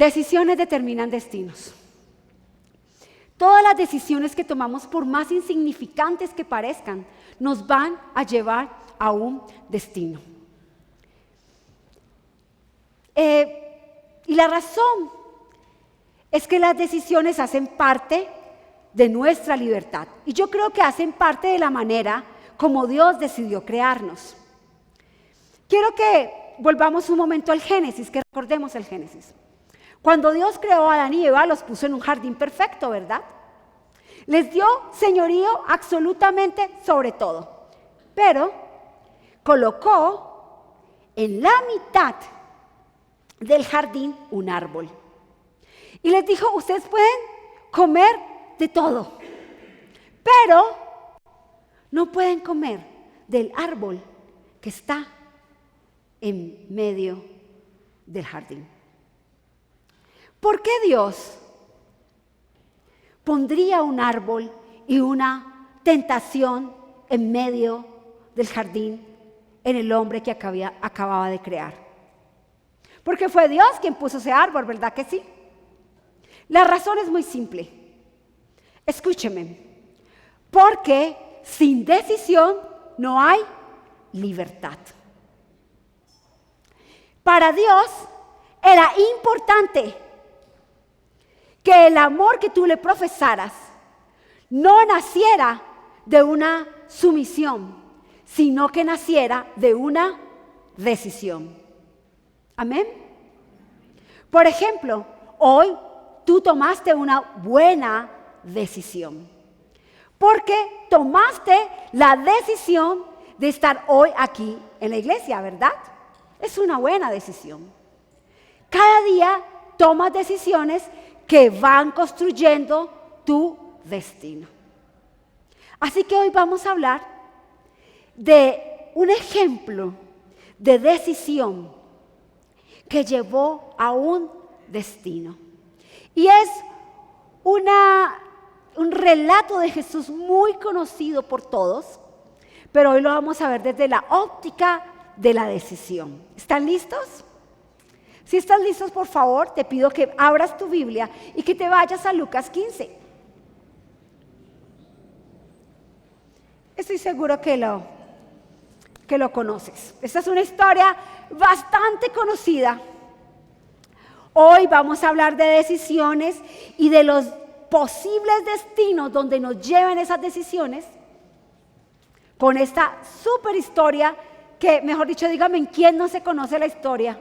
Decisiones determinan destinos. Todas las decisiones que tomamos, por más insignificantes que parezcan, nos van a llevar a un destino. Y la razón es que las decisiones hacen parte de nuestra libertad. Y yo creo que hacen parte de la manera como Dios decidió crearnos. Quiero que volvamos un momento al Génesis, que recordemos el Génesis. Cuando Dios creó a Adán y Eva, los puso en un jardín perfecto, ¿verdad? Les dio señorío absolutamente sobre todo. Pero colocó en la mitad del jardín un árbol. Y les dijo, ustedes pueden comer de todo, pero no pueden comer del árbol que está en medio del jardín. ¿Por qué Dios pondría un árbol y una tentación en medio del jardín en el hombre que acababa de crear? Porque fue Dios quien puso ese árbol, ¿verdad que sí? La razón es muy simple. Escúcheme. Porque sin decisión no hay libertad. Para Dios era importante que el amor que tú le profesaras no naciera de una sumisión, sino que naciera de una decisión. Amén. Por ejemplo, hoy tú tomaste una buena decisión, porque tomaste la decisión de estar hoy aquí en la iglesia, ¿verdad? Es una buena decisión. Cada día tomas decisiones que van construyendo tu destino. Así que hoy vamos a hablar de un ejemplo de decisión que llevó a un destino. Y es un relato de Jesús muy conocido por todos, pero hoy lo vamos a ver desde la óptica de la decisión. ¿Están listos? Si están listos, por favor, te pido que abras tu Biblia y que te vayas a Lucas 15. Estoy seguro que lo conoces. Esta es una historia bastante conocida. Hoy vamos a hablar de decisiones y de los posibles destinos donde nos llevan esas decisiones con esta súper historia que, mejor dicho, dígame, ¿en quién no se conoce la historia?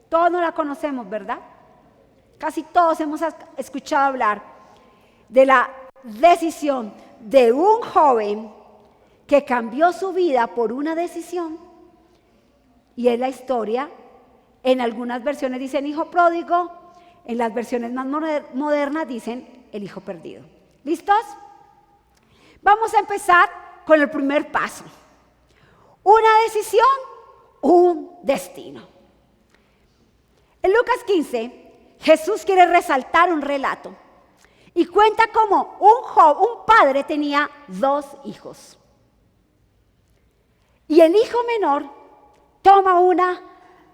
Todos no la conocemos, ¿verdad? Casi todos hemos escuchado hablar de la decisión de un joven que cambió su vida por una decisión. Y es la historia, en algunas versiones dicen hijo pródigo, en las versiones más modernas dicen el hijo perdido. ¿Listos? Vamos a empezar con el primer paso. Una decisión, un destino. En Lucas 15, Jesús quiere resaltar un relato y cuenta cómo un padre tenía 2 hijos. Y el hijo menor toma una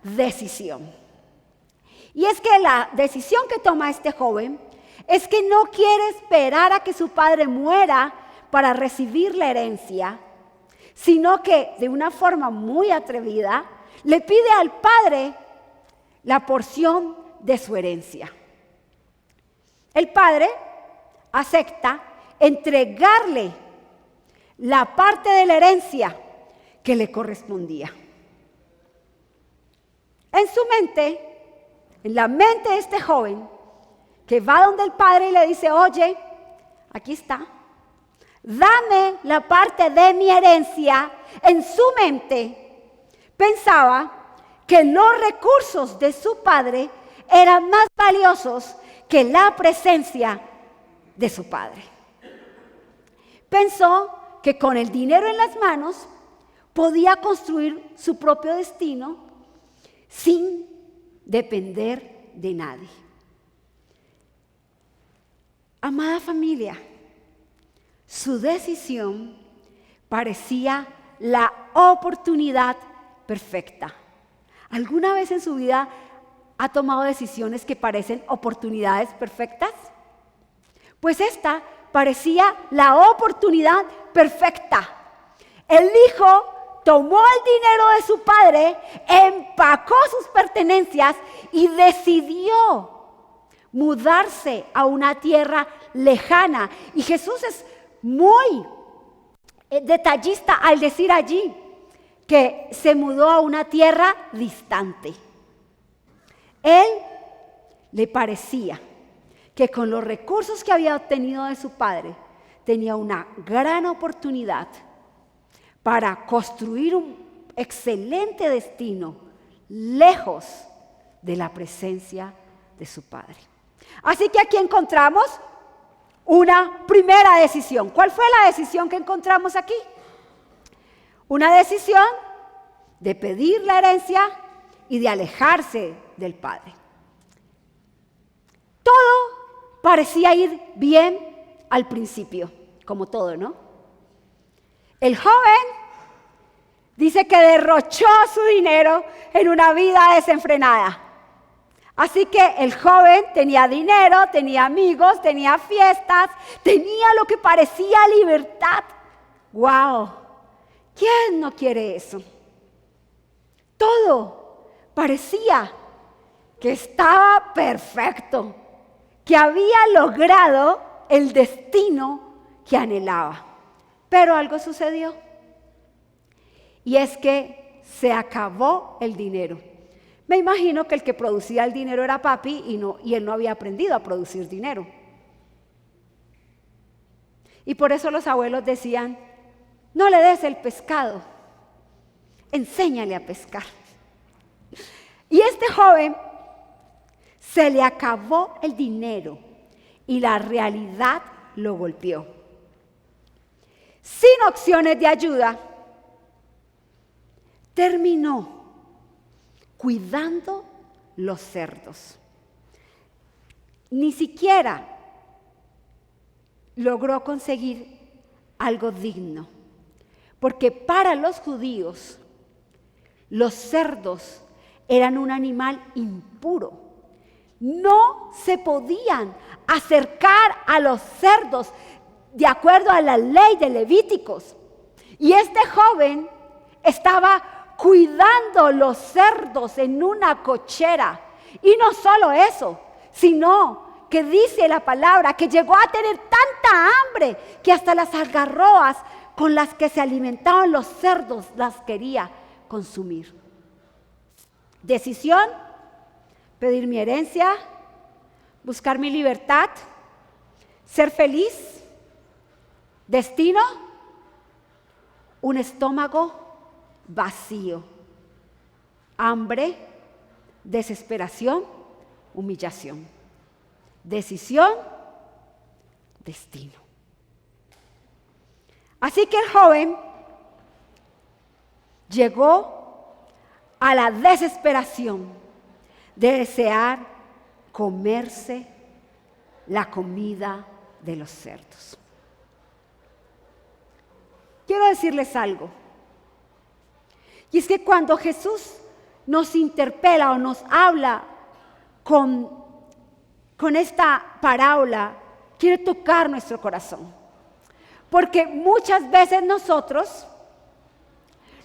decisión. Y es que la decisión que toma este joven es que no quiere esperar a que su padre muera para recibir la herencia, sino que de una forma muy atrevida le pide al padre la porción de su herencia. El padre acepta entregarle la parte de la herencia que le correspondía. En su mente, en la mente de este joven, que va donde el padre y le dice, oye, aquí está, dame la parte de mi herencia. En su mente pensaba que los recursos de su padre eran más valiosos que la presencia de su padre. Pensó que con el dinero en las manos podía construir su propio destino sin depender de nadie. Amada familia, su decisión parecía la oportunidad perfecta. ¿Alguna vez en su vida ¿Ha tomado decisiones que parecen oportunidades perfectas? Pues esta parecía la oportunidad perfecta. El hijo tomó el dinero de su padre, empacó sus pertenencias y decidió mudarse a una tierra lejana. Y Jesús es muy detallista al decir allí que se mudó a una tierra distante. Él le parecía que con los recursos que había obtenido de su padre tenía una gran oportunidad para construir un excelente destino lejos de la presencia de su padre. Así que aquí encontramos una primera decisión. ¿Cuál fue la decisión que encontramos aquí? Una decisión de pedir la herencia y de alejarse del padre. Todo parecía ir bien al principio, como todo, ¿no? El joven dice que derrochó su dinero en una vida desenfrenada. Así que el joven tenía dinero, tenía amigos, tenía fiestas, tenía lo que parecía libertad. ¡Wow! ¿Quién no quiere eso? Todo parecía que estaba perfecto, que había logrado el destino que anhelaba. Pero algo sucedió. Y es que se acabó el dinero. Me imagino que el que producía el dinero era papi y él no había aprendido a producir dinero. Y por eso los abuelos decían, no le des el pescado, enséñale a pescar. Y este joven se le acabó el dinero y la realidad lo golpeó. Sin opciones de ayuda, terminó cuidando los cerdos. Ni siquiera logró conseguir algo digno, porque para los judíos los cerdos eran un animal impuro. No se podían acercar a los cerdos de acuerdo a la ley de Levíticos. Y este joven estaba cuidando los cerdos en una cochera. Y no solo eso, sino que dice la palabra que llegó a tener tanta hambre que hasta las algarrobas con las que se alimentaban los cerdos las quería consumir. Decisión: pedir mi herencia, buscar mi libertad, ser feliz. Destino: un estómago vacío, hambre, desesperación, humillación. Decisión, destino. Así que el joven llegó a la desesperación de desear comerse la comida de los cerdos. Quiero decirles algo. Y es que cuando Jesús nos interpela o nos habla con esta parábola, quiere tocar nuestro corazón. Porque muchas veces nosotros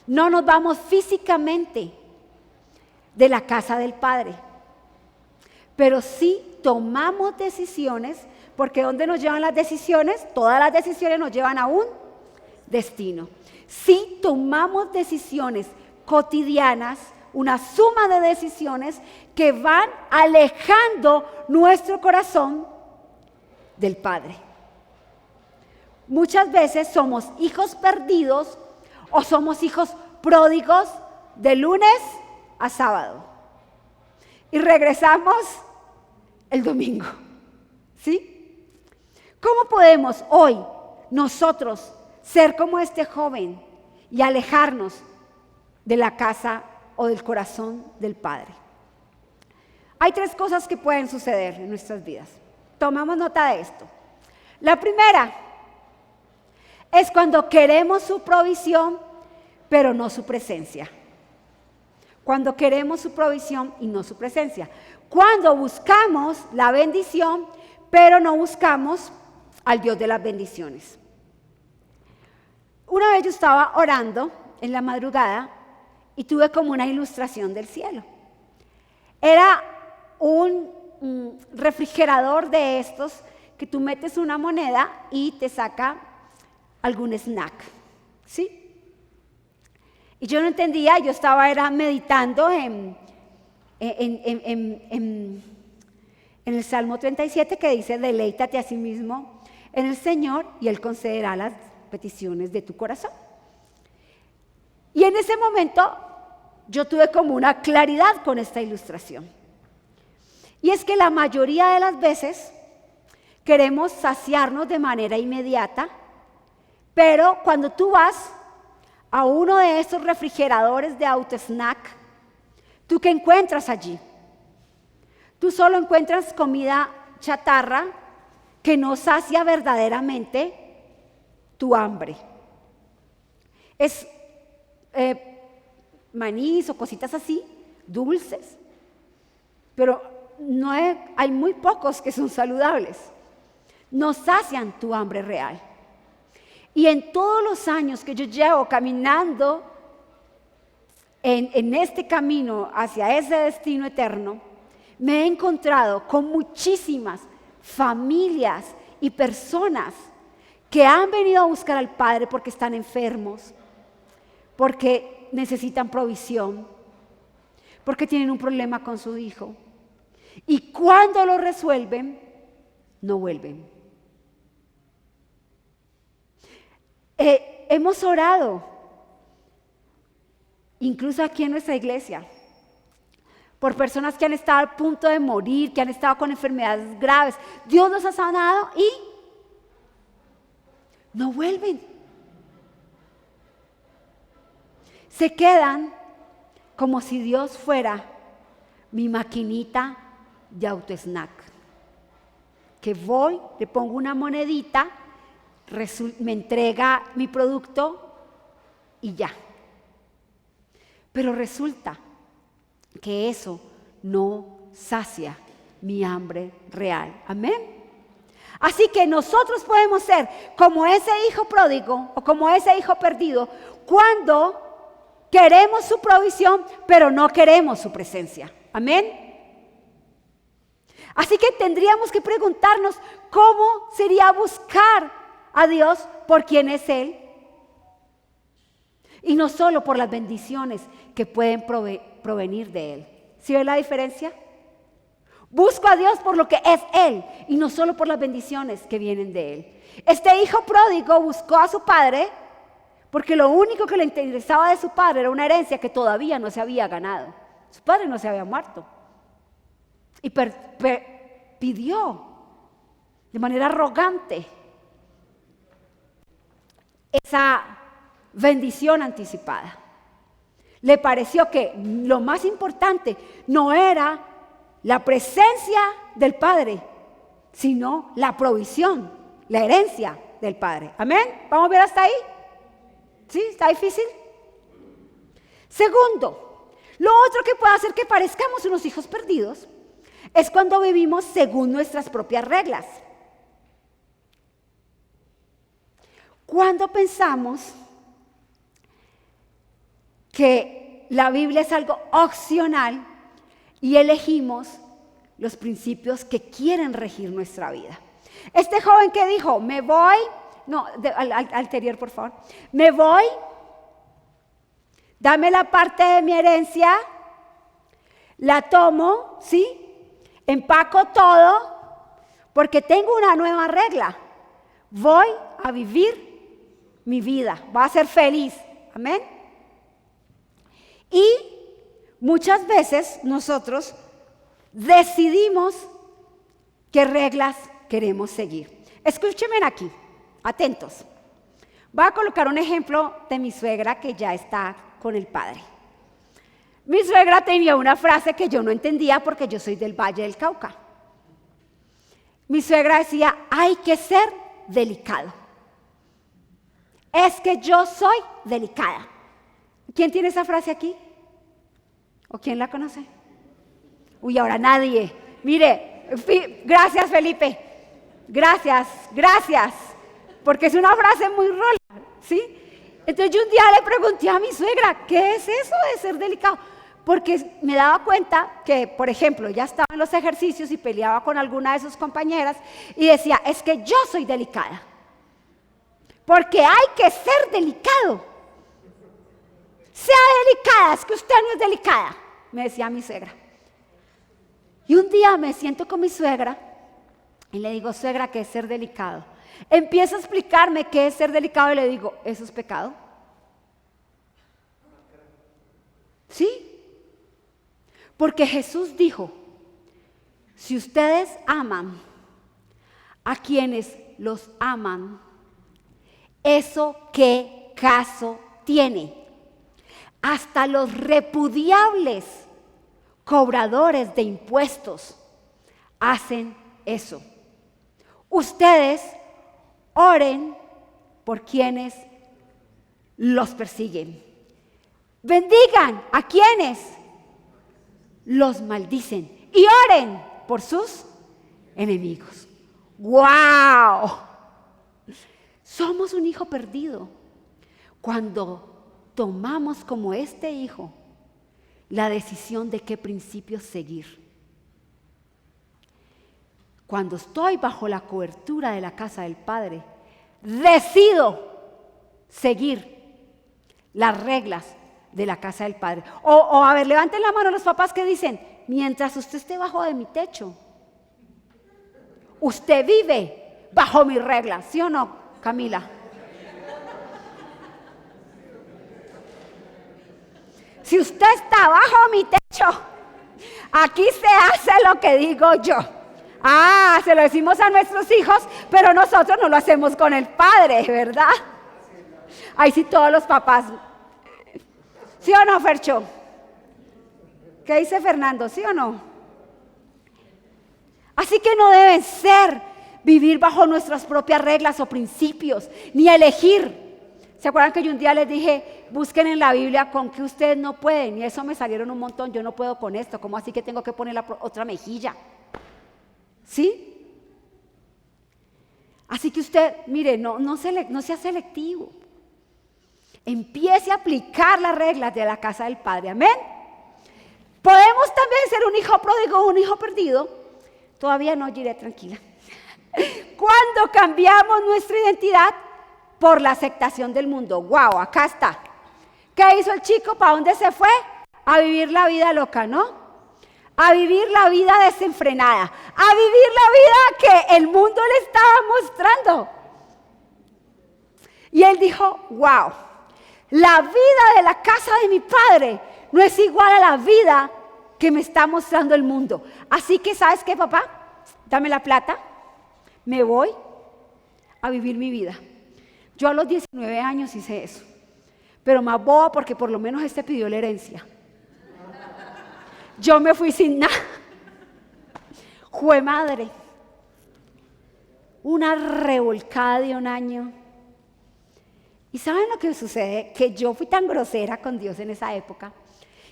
no nos vamos físicamente de la casa del Padre, pero sí tomamos decisiones, porque ¿dónde nos llevan las decisiones? Todas las decisiones nos llevan a un destino. Si tomamos decisiones cotidianas, una suma de decisiones que van alejando nuestro corazón del Padre. Muchas veces somos hijos perdidos o somos hijos pródigos de lunes a sábado y regresamos el domingo. ¿Sí? ¿Cómo podemos hoy nosotros ser como este joven y alejarnos de la casa o del corazón del Padre? Hay 3 cosas que pueden suceder en nuestras vidas. Tomamos nota de esto. La primera es cuando queremos su provisión, pero no su presencia. cuando queremos su provisión y no su presencia. Cuando buscamos la bendición, pero no buscamos al Dios de las bendiciones. Una vez yo estaba orando en la madrugada y tuve como una ilustración del cielo. Era un refrigerador de estos que tú metes una moneda y te saca algún snack, ¿sí? Y yo no entendía, yo era meditando en el Salmo 37 que dice: deleítate a sí mismo en el Señor y Él concederá las peticiones de tu corazón. Y en ese momento yo tuve como una claridad con esta ilustración. Y es que la mayoría de las veces queremos saciarnos de manera inmediata, pero cuando tú vas a uno de esos refrigeradores de autosnack, ¿tú qué encuentras allí? Tú solo encuentras comida chatarra que no sacia verdaderamente tu hambre. Es manís o cositas así, dulces, pero hay muy pocos que son saludables. No sacian tu hambre real. Y en todos los años que yo llevo caminando en este camino hacia ese destino eterno, me he encontrado con muchísimas familias y personas que han venido a buscar al Padre porque están enfermos, porque necesitan provisión, porque tienen un problema con su hijo. Y cuando lo resuelven, no vuelven. Hemos orado, incluso aquí en nuestra iglesia, por personas que han estado a punto de morir, que han estado con enfermedades graves. Dios los ha sanado y no vuelven. Se quedan como si Dios fuera mi maquinita de autosnack, que voy, le pongo una monedita, me entrega mi producto y ya. Pero resulta que eso no sacia mi hambre real. Amén. Así que nosotros podemos ser como ese hijo pródigo o como ese hijo perdido cuando queremos su provisión, pero no queremos su presencia. Amén. Así que tendríamos que preguntarnos cómo sería buscar a Dios por quien es Él. Y no solo por las bendiciones que pueden provenir de Él. ¿Sí ve la diferencia? Busco a Dios por lo que es Él y no solo por las bendiciones que vienen de Él. Este hijo pródigo buscó a su padre porque lo único que le interesaba de su padre era una herencia que todavía no se había ganado. Su padre no se había muerto. Y pidió de manera arrogante esa bendición anticipada. Le pareció que lo más importante no era la presencia del Padre, sino la provisión, la herencia del Padre. ¿Amén? ¿Vamos a ver hasta ahí? ¿Sí? ¿Está difícil? Segundo, lo otro que puede hacer que parezcamos unos hijos perdidos es cuando vivimos según nuestras propias reglas. Cuando pensamos que la Biblia es algo opcional y elegimos los principios que quieren regir nuestra vida. Este joven que dijo, me voy, anterior por favor, me voy, dame la parte de mi herencia, la tomo, ¿sí? Empaco todo, porque tengo una nueva regla, voy a vivir mi vida, voy a ser feliz, amén. Y muchas veces nosotros decidimos qué reglas queremos seguir. Escúchenme aquí, atentos. Voy a colocar un ejemplo de mi suegra que ya está con el Padre. Mi suegra tenía una frase que yo no entendía porque yo soy del Valle del Cauca. Mi suegra decía, hay que ser delicado. Es que yo soy delicada. ¿Quién tiene esa frase aquí? ¿O quién la conoce? Uy, ahora nadie. Mire, gracias Felipe. Gracias. Porque es una frase muy rola, ¿sí? Entonces yo un día le pregunté a mi suegra, ¿qué es eso de ser delicado? Porque me daba cuenta que, por ejemplo, ella estaba en los ejercicios y peleaba con alguna de sus compañeras y decía, es que yo soy delicada. Porque hay que ser delicado. Sea delicada, es que usted no es delicada, me decía mi suegra. Y un día me siento con mi suegra y le digo, suegra, ¿qué es ser delicado? Empieza a explicarme qué es ser delicado y le digo, ¿eso es pecado? ¿Sí? Porque Jesús dijo, si ustedes aman a quienes los aman, ¿eso qué caso tiene? Hasta los repudiables cobradores de impuestos hacen eso. Ustedes oren por quienes los persiguen. Bendigan a quienes los maldicen y oren por sus enemigos. ¡Wow! Somos un hijo perdido cuando tomamos como este hijo la decisión de qué principios seguir. Cuando estoy bajo la cobertura de la casa del Padre, decido seguir las reglas de la casa del Padre. O a ver, levanten la mano los papás que dicen, mientras usted esté bajo de mi techo, usted vive bajo mis reglas, ¿sí o no, Camila? Si usted está bajo mi techo, aquí se hace lo que digo yo. Ah, se lo decimos a nuestros hijos, pero nosotros no lo hacemos con el Padre, ¿verdad? Ahí sí todos los papás. ¿Sí o no, Fercho? ¿Qué dice Fernando? ¿Sí o no? Así que no deben ser vivir bajo nuestras propias reglas o principios, ni elegir. ¿Se acuerdan que yo un día les dije, busquen en la Biblia con que ustedes no pueden? Y eso me salieron un montón, yo no puedo con esto, ¿cómo así que tengo que poner la otra mejilla? ¿Sí? Así que usted, mire, no sea selectivo. Empiece a aplicar las reglas de la casa del Padre, amén. Podemos también ser un hijo pródigo o un hijo perdido. Todavía no, iré tranquila. Cuando cambiamos nuestra identidad por la aceptación del mundo. ¡Wow! Acá está. ¿Qué hizo el chico? ¿Para dónde se fue? A vivir la vida loca, ¿no? A vivir la vida desenfrenada. A vivir la vida que el mundo le estaba mostrando. Y él dijo, ¡wow! La vida de la casa de mi padre no es igual a la vida que me está mostrando el mundo. Así que, ¿sabes qué, papá? Dame la plata, me voy a vivir mi vida. Yo a los 19 años hice eso, pero más boba porque por lo menos este pidió la herencia. Yo me fui sin nada. Jue madre, una revolcada de un año. ¿Y saben lo que sucede? Que yo fui tan grosera con Dios en esa época,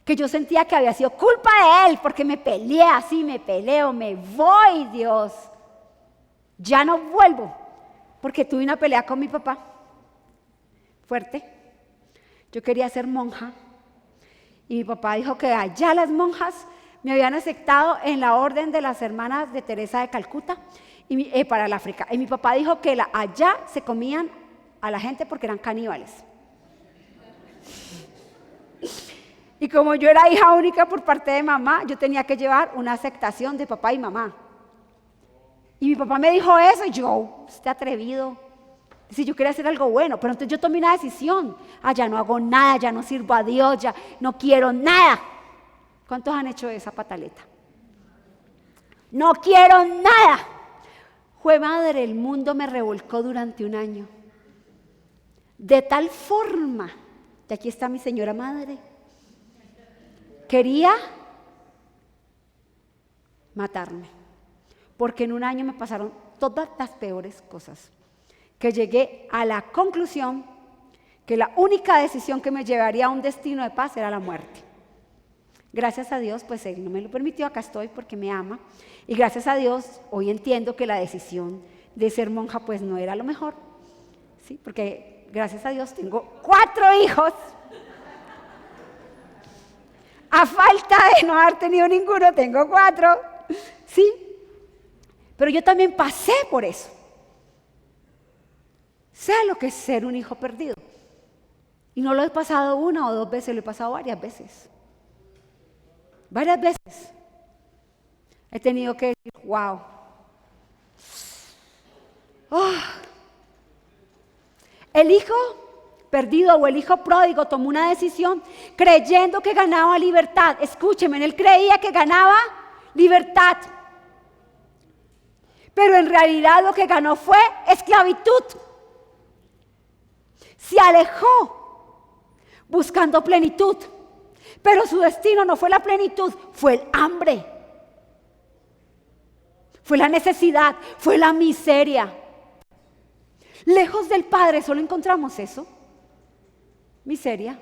que yo sentía que había sido culpa de Él, porque me peleé así, me peleo, me voy, Dios. Ya no vuelvo, porque tuve una pelea con mi papá, fuerte. Yo quería ser monja, y mi papá dijo que allá las monjas me habían aceptado en la orden de las hermanas de Teresa de Calcuta, para el África. Y mi papá dijo que allá se comían a la gente porque eran caníbales. Y como yo era hija única por parte de mamá, yo tenía que llevar una aceptación de papá y mamá. Y mi papá me dijo eso y yo, usted atrevido. Si yo quería hacer algo bueno, pero entonces yo tomé una decisión. Ya no hago nada, ya no sirvo a Dios, ya no quiero nada. ¿Cuántos han hecho esa pataleta? No quiero nada. Jue madre, el mundo me revolcó durante un año. De tal forma, y aquí está mi señora madre, quería matarme, porque en un año me pasaron todas las peores cosas, que llegué a la conclusión que la única decisión que me llevaría a un destino de paz era la muerte. Gracias a Dios, pues Él no me lo permitió, acá estoy porque me ama. Y gracias a Dios, hoy entiendo que la decisión de ser monja pues no era lo mejor. ¿Sí? Porque gracias a Dios tengo 4 hijos. A falta de no haber tenido ninguno, tengo 4. ¿Sí? Pero yo también pasé por eso. Sé lo que es ser un hijo perdido. Y no lo he pasado 1 o 2 veces, lo he pasado varias veces. Varias veces. He tenido que decir, wow. Oh. El hijo perdido o el hijo pródigo tomó una decisión creyendo que ganaba libertad. Escúcheme, él creía que ganaba libertad. Pero en realidad lo que ganó fue esclavitud. Se alejó buscando plenitud. Pero su destino no fue la plenitud, fue el hambre. Fue la necesidad, fue la miseria. Lejos del Padre solo encontramos eso. Miseria.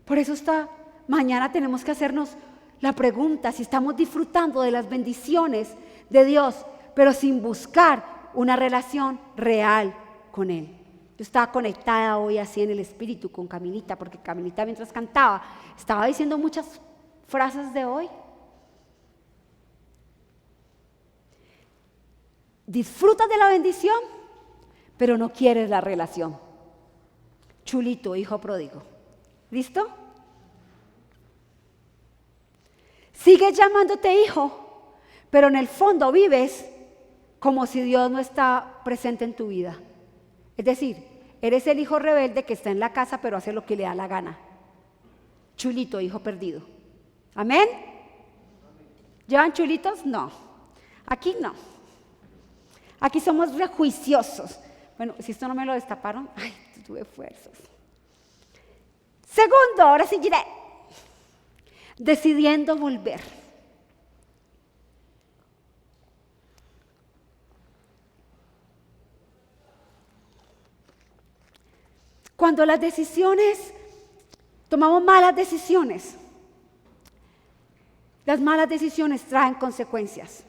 Por eso mañana tenemos que hacernos la pregunta si estamos disfrutando de las bendiciones de Dios, pero sin buscar una relación real con Él. Yo estaba conectada hoy así en el espíritu con Camilita, porque Camilita mientras cantaba estaba diciendo muchas frases de hoy. Disfrutas de la bendición, pero no quieres la relación. Chulito, hijo pródigo. ¿Listo? Sigues llamándote hijo, pero en el fondo vives como si Dios no está presente en tu vida. Es decir, eres el hijo rebelde que está en la casa, pero hace lo que le da la gana. Chulito, hijo perdido. ¿Amén? ¿Llevan chulitos? No. Aquí no. Aquí somos rejuiciosos. Bueno, si esto no me lo destaparon, ay, tuve fuerzas. Segundo, ahora sí diré, decidiendo volver. Cuando tomamos malas decisiones, las malas decisiones traen consecuencias.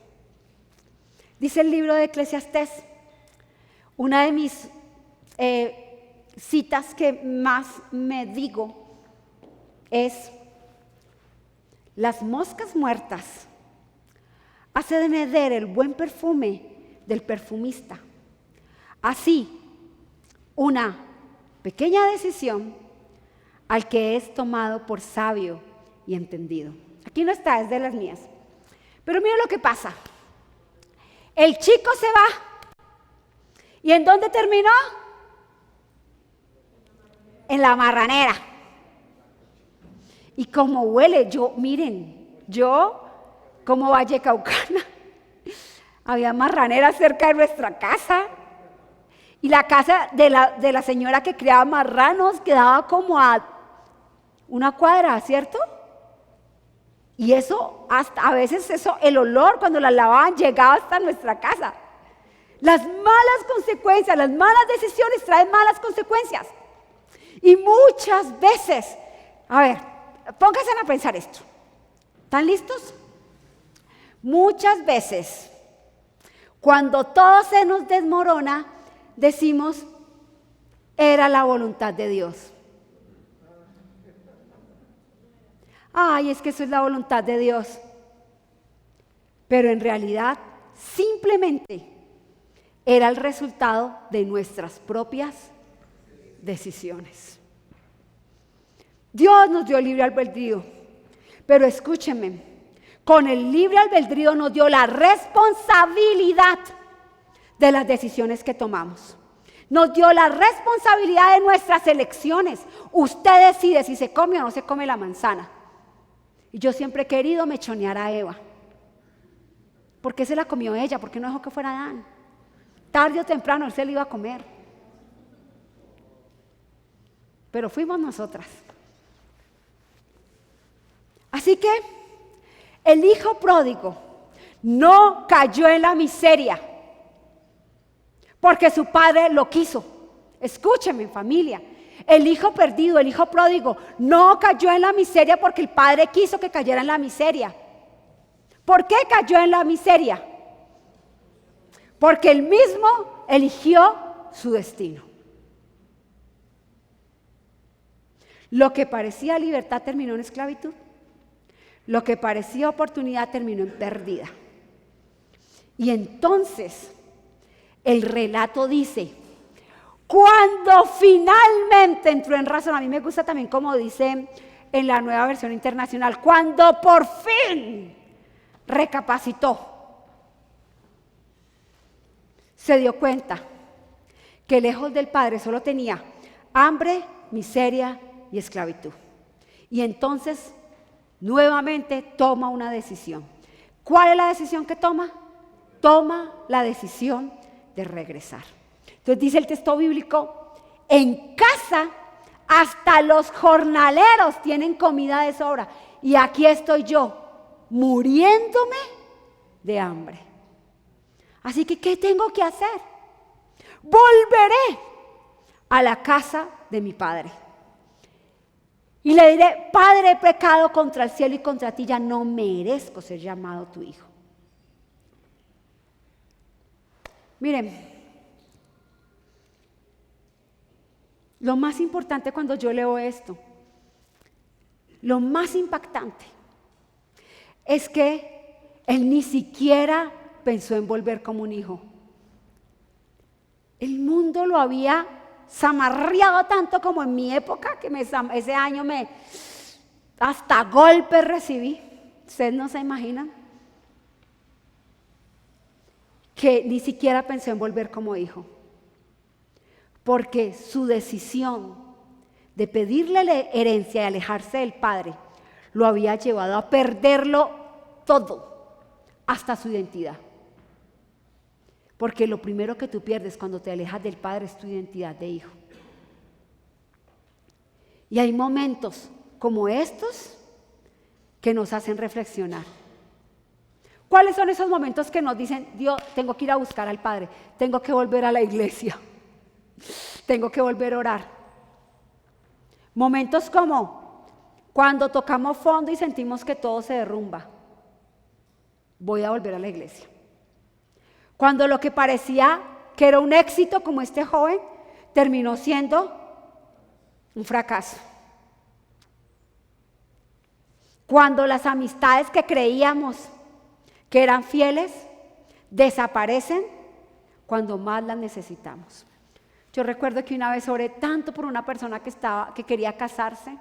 Dice el libro de Eclesiastés, una de mis citas que más me digo es: las moscas muertas hacen arder el buen perfume del perfumista. Así, una pequeña decisión al que es tomado por sabio y entendido. Aquí no está, es de las mías. Pero mira lo que pasa. El chico se va. ¿Y en dónde terminó? En la marranera. Y como huele, miren, como vallecaucana, había marraneras cerca de nuestra casa. Y la casa de la señora que criaba marranos quedaba como a 1 cuadra, ¿cierto? Y eso, hasta a veces el olor cuando la lavaban llegaba hasta nuestra casa. Las malas consecuencias, las malas decisiones traen malas consecuencias. Y muchas veces, a ver, pónganse a pensar esto. ¿Están listos? Muchas veces, cuando todo se nos desmorona, decimos, era la voluntad de Dios. Ay, es que eso es la voluntad de Dios. Pero en realidad, simplemente era el resultado de nuestras propias decisiones. Dios nos dio libre albedrío, pero escúchenme, con el libre albedrío nos dio la responsabilidad de las decisiones que tomamos. Nos dio la responsabilidad de nuestras elecciones. Usted decide si se come o no se come la manzana. Y yo siempre he querido mechonear a Eva. ¿Por qué se la comió ella? ¿Por qué no dejó que fuera Adán? Tarde o temprano él se la iba a comer. Pero fuimos nosotras. Así que el hijo pródigo no cayó en la miseria porque su padre lo quiso. Escúcheme, familia, El hijo perdido, el hijo pródigo, no cayó en la miseria porque el padre quiso que cayera en la miseria. ¿Por qué cayó en la miseria? Porque él mismo eligió su destino. Lo que parecía libertad terminó en esclavitud. Lo que parecía oportunidad terminó en pérdida. Y entonces el relato dice, cuando finalmente entró en razón, a mí me gusta también como dice en la Nueva Versión Internacional, cuando por fin recapacitó, se dio cuenta que lejos del Padre solo tenía hambre, miseria y esclavitud. Y entonces nuevamente toma una decisión. ¿Cuál es la decisión que toma? Toma la decisión de regresar. Entonces dice el texto bíblico, en casa hasta los jornaleros tienen comida de sobra. Y aquí estoy yo, muriéndome de hambre. Así que, ¿qué tengo que hacer? Volveré a la casa de mi padre. Y le diré, Padre, he pecado contra el cielo y contra ti, ya no merezco ser llamado tu hijo. Miren, lo más importante cuando yo leo esto, lo más impactante, es que él ni siquiera pensó en volver como un hijo. El mundo lo había zamarreado tanto como en mi época, que ese año hasta golpes recibí. Ustedes no se imaginan. Que ni siquiera pensó en volver como hijo. Porque su decisión de pedirle la herencia y alejarse del padre lo había llevado a perderlo todo, hasta su identidad. Porque lo primero que tú pierdes cuando te alejas del padre es tu identidad de hijo. Y hay momentos como estos que nos hacen reflexionar. ¿Cuáles son esos momentos que nos dicen, Dios, tengo que ir a buscar al Padre, tengo que volver a la iglesia, tengo que volver a orar? Momentos como cuando tocamos fondo y sentimos que todo se derrumba. Voy a volver a la iglesia. Cuando lo que parecía que era un éxito, como este joven, terminó siendo un fracaso. Cuando las amistades que creíamos que eran fieles desaparecen cuando más las necesitamos. Yo recuerdo que una vez oré tanto por una persona que quería casarse.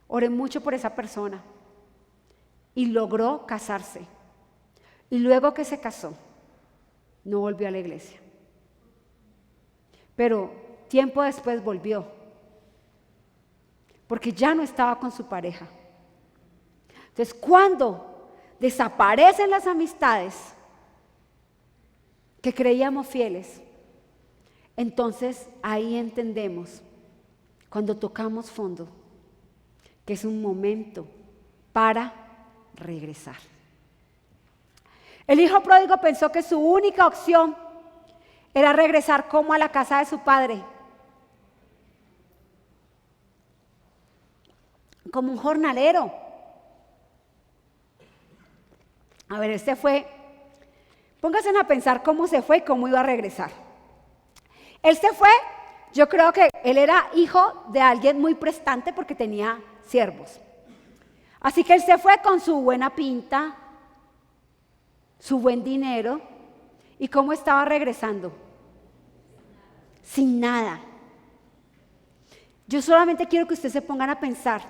Oré mucho por esa persona y logró casarse. Y luego que se casó, no volvió a la iglesia. Pero tiempo después volvió, porque ya no estaba con su pareja. Entonces, cuando desaparecen las amistades que creíamos fieles, entonces ahí entendemos, cuando tocamos fondo, que es un momento para regresar. El hijo pródigo pensó que su única opción era regresar como a la casa de su padre, como un jornalero. A ver, pónganse a pensar cómo se fue y cómo iba a regresar. Él se fue, yo creo que él era hijo de alguien muy prestante porque tenía siervos. Así que él se fue con su buena pinta, su buen dinero. ¿Y cómo estaba regresando? Sin nada. Yo solamente quiero que ustedes se pongan a pensar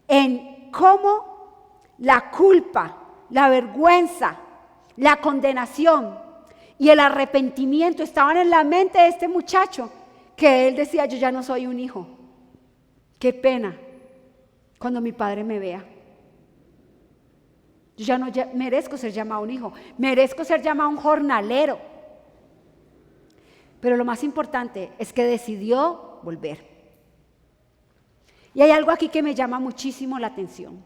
en cómo la culpa, la vergüenza, la condenación y el arrepentimiento estaban en la mente de este muchacho, que él decía, yo ya no soy un hijo. Qué pena cuando mi padre me vea. Yo ya no merezco ser llamado un hijo, merezco ser llamado un jornalero. Pero lo más importante es que decidió volver. Y hay algo aquí que me llama muchísimo la atención.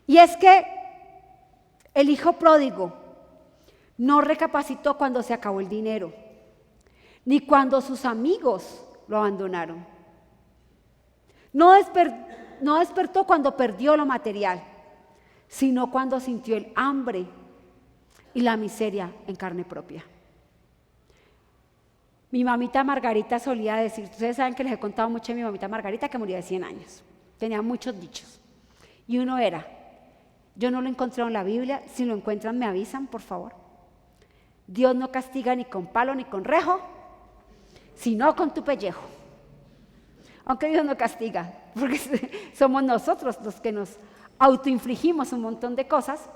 Y es que el hijo pródigo no recapacitó cuando se acabó el dinero, ni cuando sus amigos lo abandonaron. No despertó cuando perdió lo material, sino cuando sintió el hambre y la miseria en carne propia. Mi mamita Margarita solía decir, ustedes saben que les he contado mucho de mi mamita Margarita, que murió de 100 años. Tenía muchos dichos. Y uno era, yo no lo encontré en la Biblia, si lo encuentran me avisan, por favor. Dios no castiga ni con palo ni con rejo, sino con tu pellejo. Aunque Dios no castiga, porque somos nosotros los que nos autoinfligimos un montón de cosas,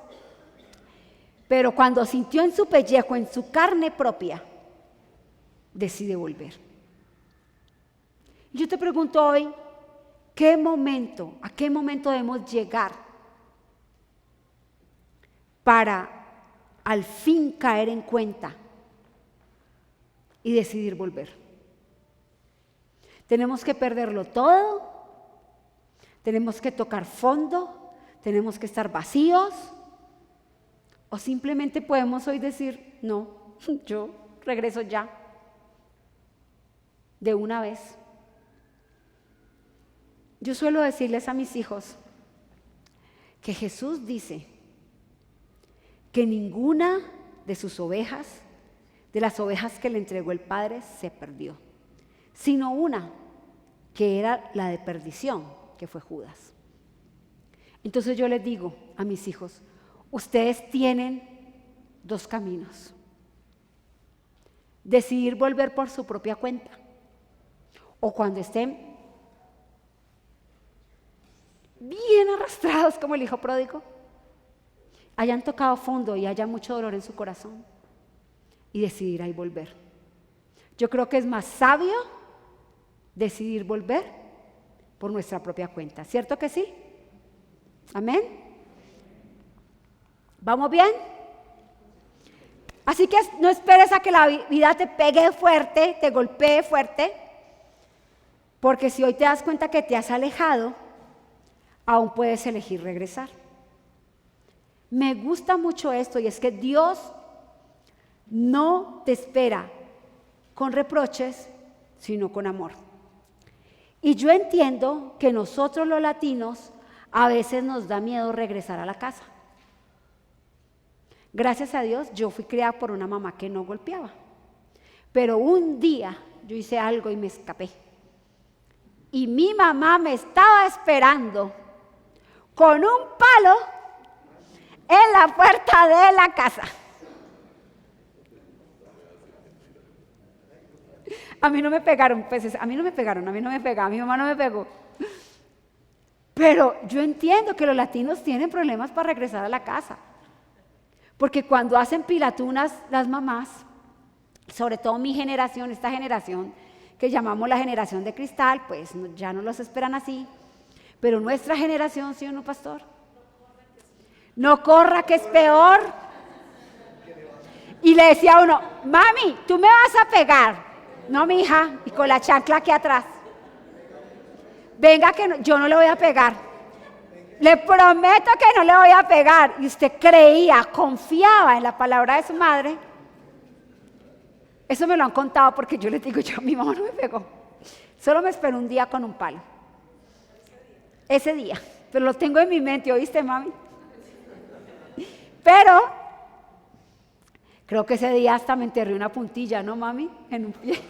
pero cuando sintió en su pellejo, en su carne propia, decide volver. Y yo te pregunto hoy, ¿a qué momento debemos llegar para al fin caer en cuenta y decidir volver? Tenemos que perderlo todo, tenemos que tocar fondo, tenemos que estar vacíos, o simplemente podemos hoy decir, no, yo regreso ya, de una vez. Yo suelo decirles a mis hijos que Jesús dice que ninguna de sus ovejas, de las ovejas que le entregó el Padre, se perdió, sino una que era la de perdición, que fue Judas. Entonces yo les digo a mis hijos, ustedes tienen dos caminos: decidir volver por su propia cuenta, o cuando estén bien arrastrados como el hijo pródigo, hayan tocado fondo y haya mucho dolor en su corazón, y decidir ahí volver. Yo creo que es más sabio decidir volver por nuestra propia cuenta, ¿cierto que sí? Amén. ¿Vamos bien? Así que no esperes a que la vida te pegue fuerte, te golpee fuerte, porque si hoy te das cuenta que te has alejado, aún puedes elegir regresar. Me gusta mucho esto, y es que Dios no te espera con reproches, sino con amor. Y yo entiendo que nosotros los latinos a veces nos da miedo regresar a la casa. Gracias a Dios yo fui criada por una mamá que no golpeaba, pero un día yo hice algo y me escapé. Y mi mamá me estaba esperando con un palo en la puerta de la casa. A mí no me pegaron, pues a mí no me pegaron, mi mamá no me pegó. Pero yo entiendo que los latinos tienen problemas para regresar a la casa. Porque cuando hacen pilatunas las mamás, sobre todo mi generación, esta generación que llamamos la generación de cristal, pues ya no los esperan así. Pero nuestra generación, ¿sí o no, pastor? No corra, que es peor. Y le decía a uno, mami, tú me vas a pegar. No, mi hija, y con la chancla aquí atrás. Venga, que no, yo no le voy a pegar. Le prometo que no le voy a pegar. Y usted creía, confiaba en la palabra de su madre. Eso me lo han contado porque yo les digo, mi mamá no me pegó. Solo me esperó un día con un palo. Ese día. Pero lo tengo en mi mente, ¿oíste, mami? Pero creo que ese día hasta me enterré una puntilla, ¿no, mami? En un pie.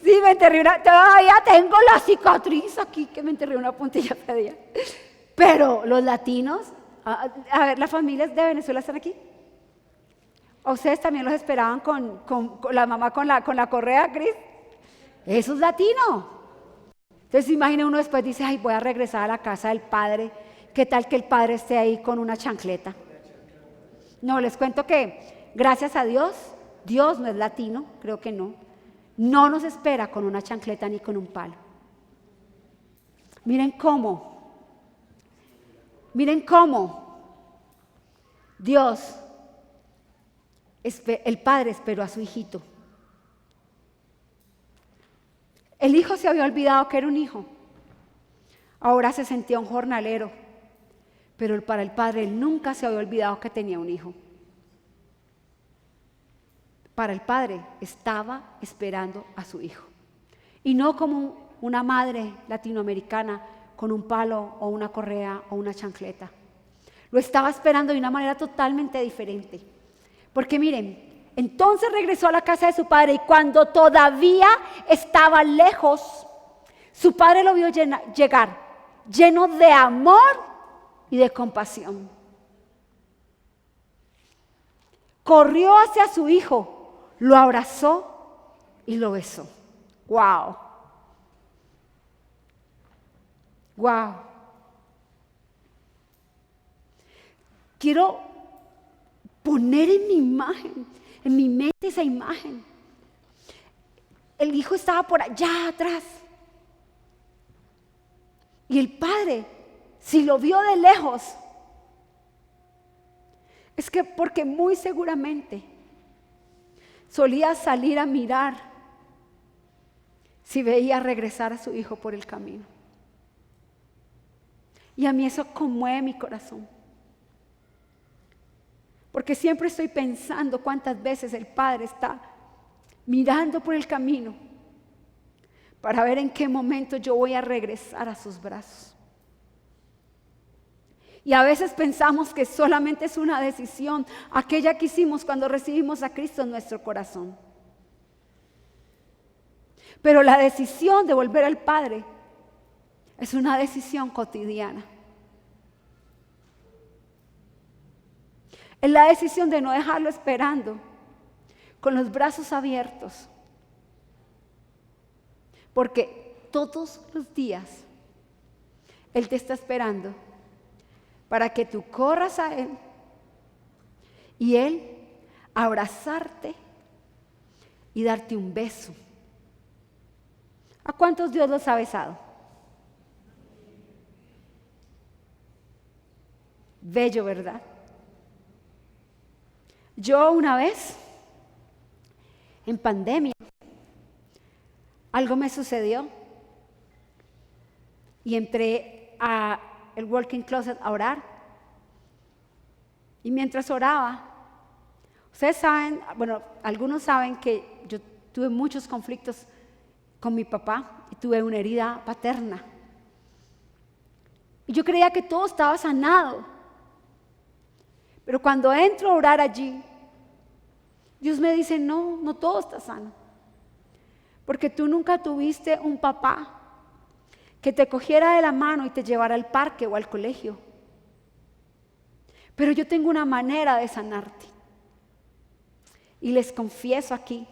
Sí, me enterré todavía tengo la cicatriz aquí, que me enterré una puntilla ese día. Pero los latinos, a ver, las familias de Venezuela están aquí. ¿A ustedes también los esperaban con la mamá con la correa, Cris? Eso es latino. Entonces imagina uno después dice, ay, voy a regresar a la casa del padre. ¿Qué tal que el padre esté ahí con una chancleta? No, les cuento que gracias a Dios, Dios no es latino, creo que no. No nos espera con una chancleta ni con un palo. Miren cómo Dios, el padre esperó a su hijito. El hijo se había olvidado que era un hijo. Ahora se sentía un jornalero. Pero para el padre él nunca se había olvidado que tenía un hijo. para el padre, estaba esperando a su hijo. Y no como una madre latinoamericana con un palo o una correa o una chancleta. Lo estaba esperando de una manera totalmente diferente. Porque miren, entonces regresó a la casa de su padre y cuando todavía estaba lejos, su padre lo vio llegar, lleno de amor y de compasión. Corrió hacia su hijo, lo abrazó y lo besó. ¡Wow! ¡Wow! Quiero poner en mi imagen, en mi mente esa imagen. El hijo estaba por allá atrás. Y el padre, si lo vio de lejos, es que porque muy seguramente solía salir a mirar si veía regresar a su hijo por el camino. Y a mí eso conmueve mi corazón. Porque siempre estoy pensando cuántas veces el padre está mirando por el camino para ver en qué momento yo voy a regresar a sus brazos. Y a veces pensamos que solamente es una decisión, aquella que hicimos cuando recibimos a Cristo en nuestro corazón. Pero la decisión de volver al Padre es una decisión cotidiana. Es la decisión de no dejarlo esperando, con los brazos abiertos. Porque todos los días Él te está esperando para que tú corras a Él y Él abrazarte y darte un beso. ¿A cuántos Dios los ha besado? Bello, ¿verdad? Yo una vez, en pandemia, algo me sucedió y entré a el walk-in closet a orar. Y mientras oraba, ustedes saben, bueno, algunos saben que yo tuve muchos conflictos con mi papá y tuve una herida paterna. Y yo creía que todo estaba sanado. Pero cuando entro a orar allí, Dios me dice, no, no todo está sano. Porque tú nunca tuviste un papá que te cogiera de la mano y te llevara al parque o al colegio. Pero yo tengo una manera de sanarte. Y les confieso aquí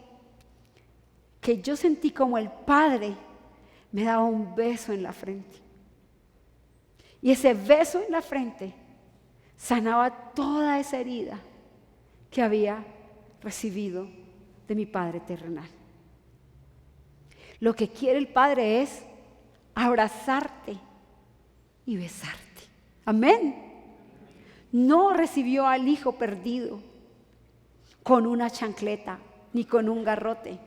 que yo sentí como el Padre me daba un beso en la frente. Y ese beso en la frente sanaba toda esa herida que había recibido de mi Padre terrenal. Lo que quiere el Padre es abrazarte y besarte. Amén. No recibió al hijo perdido con una chancleta ni con un garrote,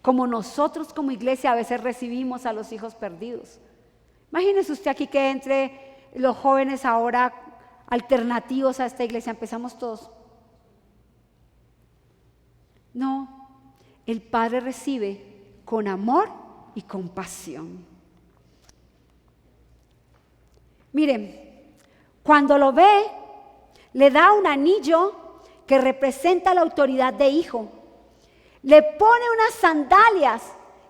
como nosotros como iglesia a veces recibimos a los hijos perdidos. Imagínese usted aquí que entre los jóvenes ahora alternativos a esta iglesia, empezamos todos. No, el Padre recibe con amor y compasión. Miren, cuando lo ve, le da un anillo que representa la autoridad de hijo. Le pone unas sandalias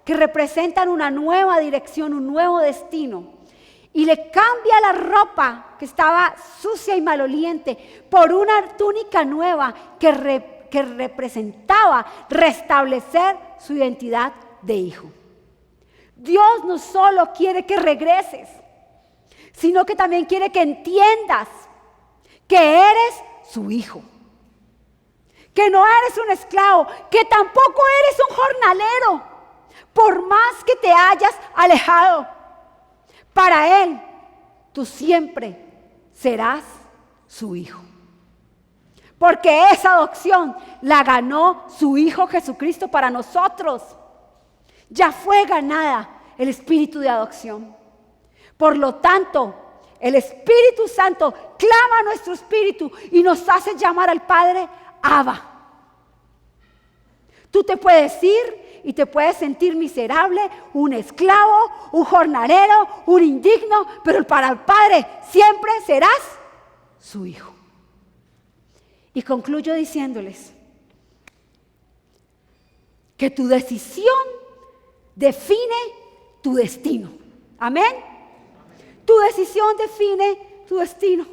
que representan una nueva dirección, un nuevo destino. Y le cambia la ropa que estaba sucia y maloliente por una túnica nueva que representaba restablecer su identidad de hijo. Dios no solo quiere que regreses, sino que también quiere que entiendas que eres su hijo. Que no eres un esclavo, que tampoco eres un jornalero, por más que te hayas alejado. Para Él, tú siempre serás su hijo. Porque esa adopción la ganó su Hijo Jesucristo para nosotros. Ya fue ganada el espíritu de adopción. Por lo tanto, el Espíritu Santo clama a nuestro espíritu y nos hace llamar al Padre Abba. Tú te puedes ir y te puedes sentir miserable, un esclavo, un jornalero, un indigno, pero para el Padre siempre serás su hijo. Y concluyo diciéndoles que tu decisión define tu destino. Amén. Tu decisión define tu destino.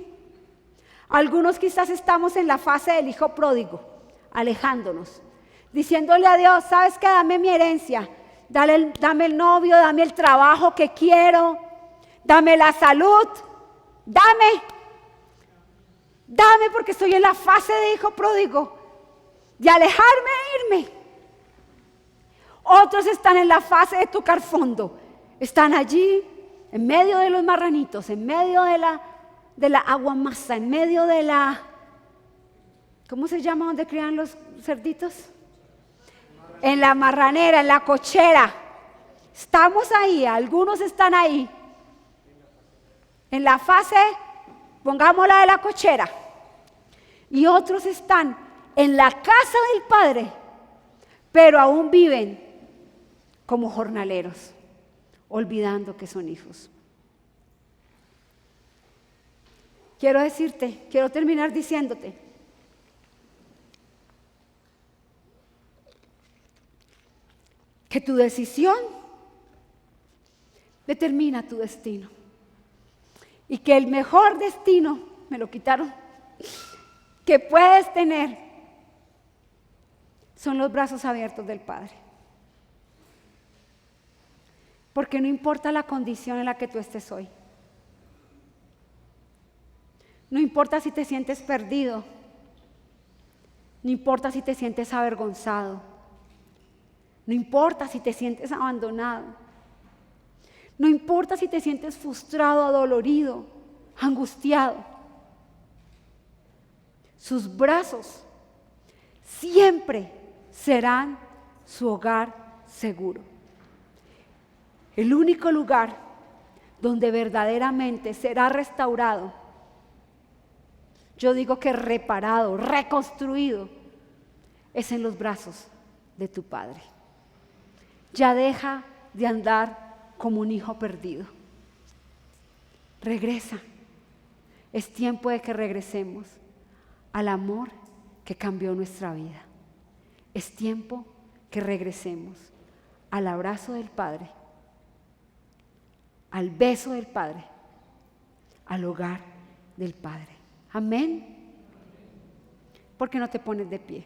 Algunos quizás estamos en la fase del hijo pródigo, alejándonos, diciéndole a Dios, ¿sabes qué? Dame mi herencia, dame el novio, dame el trabajo que quiero, dame la salud, dame porque estoy en la fase de hijo pródigo, de alejarme e irme. Otros están en la fase de tocar fondo, están allí en medio de los marranitos, en medio de la aguamasa, en medio de la, ¿cómo se llama donde crían los cerditos? En la marranera, en la cochera. Estamos ahí, algunos están ahí. En la fase, pongámosla de la cochera. Y otros están en la casa del Padre, pero aún viven como jornaleros, olvidando que son hijos. Quiero terminar diciéndote que tu decisión determina tu destino y que el mejor destino, me lo quitaron, que puedes tener son los brazos abiertos del Padre. Porque no importa la condición en la que tú estés hoy. No importa si te sientes perdido. No importa si te sientes avergonzado. No importa si te sientes abandonado. No importa si te sientes frustrado, adolorido, angustiado. Sus brazos siempre serán su hogar seguro. El único lugar donde verdaderamente será restaurado, yo digo que reparado, reconstruido, es en los brazos de tu Padre. Ya deja de andar como un hijo perdido. Regresa. Es tiempo de que regresemos al amor que cambió nuestra vida. Es tiempo que regresemos al abrazo del Padre, al beso del Padre, al hogar del Padre. Amén. ¿Por qué no te pones de pie?